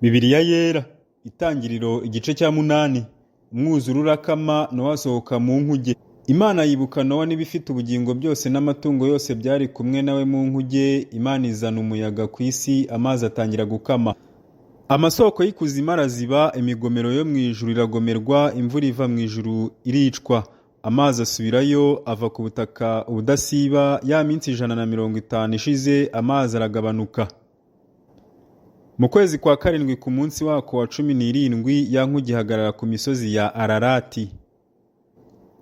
Bibiliya yera, Itangiriro igice cya 8. Umwuzure urakama, Nowa asohoka mu nkuge. Imana yibuka Nowa n'ibifite ubugingo byose n'amatungo yose byari kumwe nawe mu nkuge. Imana izana umuyaga ku isi, amazi atangira gukama. Amasoko y'ikuzimu araziba, imigomero yo mu ijuru iragomerwa, imvura iva mu ijuru iricwa. Amazi asubirayo, ava ku butaka ubudasiba. Ya minsi 150 ishize, amazi aragabanuka. Mu kwezi kwa karindwi ku munsi wako wa 17, ya nkuge ihagarara ku misozi ya Ararati.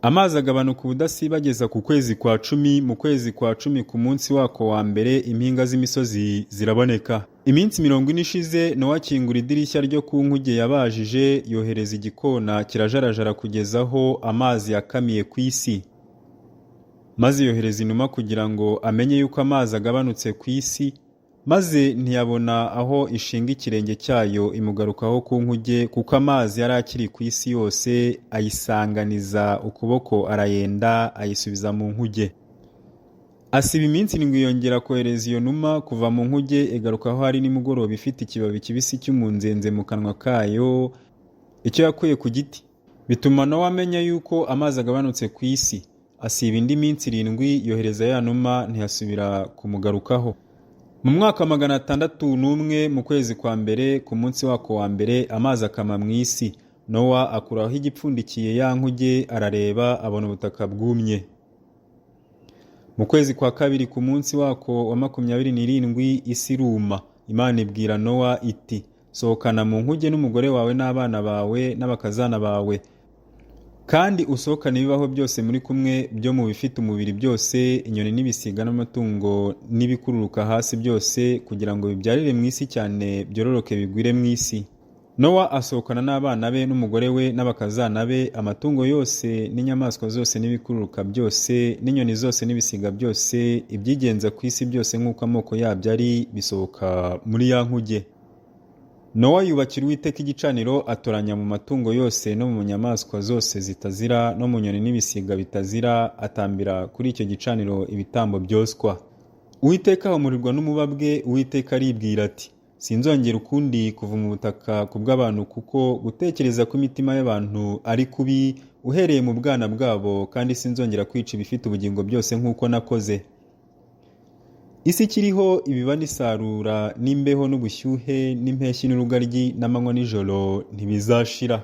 Amazi agabanuka ubudasiba ageza ku kwezi kwa 10. Mu kwezi kwa 10 ku munsi wako wa mbere, impinga z'imisozi ziraboneka. Iminsi 40 ishize, Nowa akingura idirishya ryo ku nkuge yabajije, yohereza igikona kirajarajara kugeza aho amazi yakamiye ku isi. Maze yohereza inuma kugira ngo amenye yuko amazi agabanutse ku isi, maze ntiyabona aho ishinga ikirenge cyayo imugarukaho ku nkuge, kuko amazi yari akiri ku isi yose. Ayisanganiza ukuboko arayenda, ayisubiza mu nkuge. Asiba iminsi 7 yongera kohereza iyo numa kuva mu nkuge, igarukaho hari nimugoroba ifite ikibabi kibisi cy'umunzenze mu kanwa kayo, icyo yakuye ku giti. Bituma Nowa amenya yuko amazi agabanutse ku isi. Asiba indi minsi 7, yohereza ya numa, ntiyasubira kumugarukaho. Mu mwaka 601 mu kwezi kwa mbere ku munsi wako wa mbere, amazi akama mu isi. Nowa akuraho igipfundikiye ya nkuge, arareba, abona ubutaka bwumye. Mu kwezi kwa kabiri ku munsi wako wa 27, isi iruma. Imana ibwira Nowa iti, sohokana mu nkuge n'umugore wawe n'abana bawe n'abakazana bawe, kandi usohokane ibibaho byose muri kumwe byo mu bifite umubiri byose, inyoni n'ibisiga n'amatungo n'ibikururuka hasi byose, kugira ngo bibyarire mu isi cyane, byororoke bigwire mu isi. Nowa asohokana n'abana be n'umugore we n'abakazana be, amatungo yose n'inyamaswa zose n'ibikururuka byose n'inyoni zose n'ibisiga byose, ibyigenza ku isi byose nk'uko amoko yabyo ari, bisohoka muri ya nkuge. Nowa yubakira Uwiteka igicaniro, atoranya mu matungo yose no mu nyamaswa zose zitazira no mu nyoni n'ibisiga bitazira, atambira kuri icyo gicaniro ibitambo byoswa. Uwiteka ahumurirwa n'umubabwe. Uwiteka aribwira ati, sinzongera ukundi kuva mu butaka kubw'abantu, kuko gutekereza kw'imitima y'abantu ari kubi uhereye mu bwana bwabo, kandi sinzongera kwica ibifite ubugingo byose nk'uko nakoze. Isi ikiriho ibiba n'isarura n'imbeho n'ubushyuhe n'impeshyi n'urugaryi n'amanywa n'ijoro ntibizashira.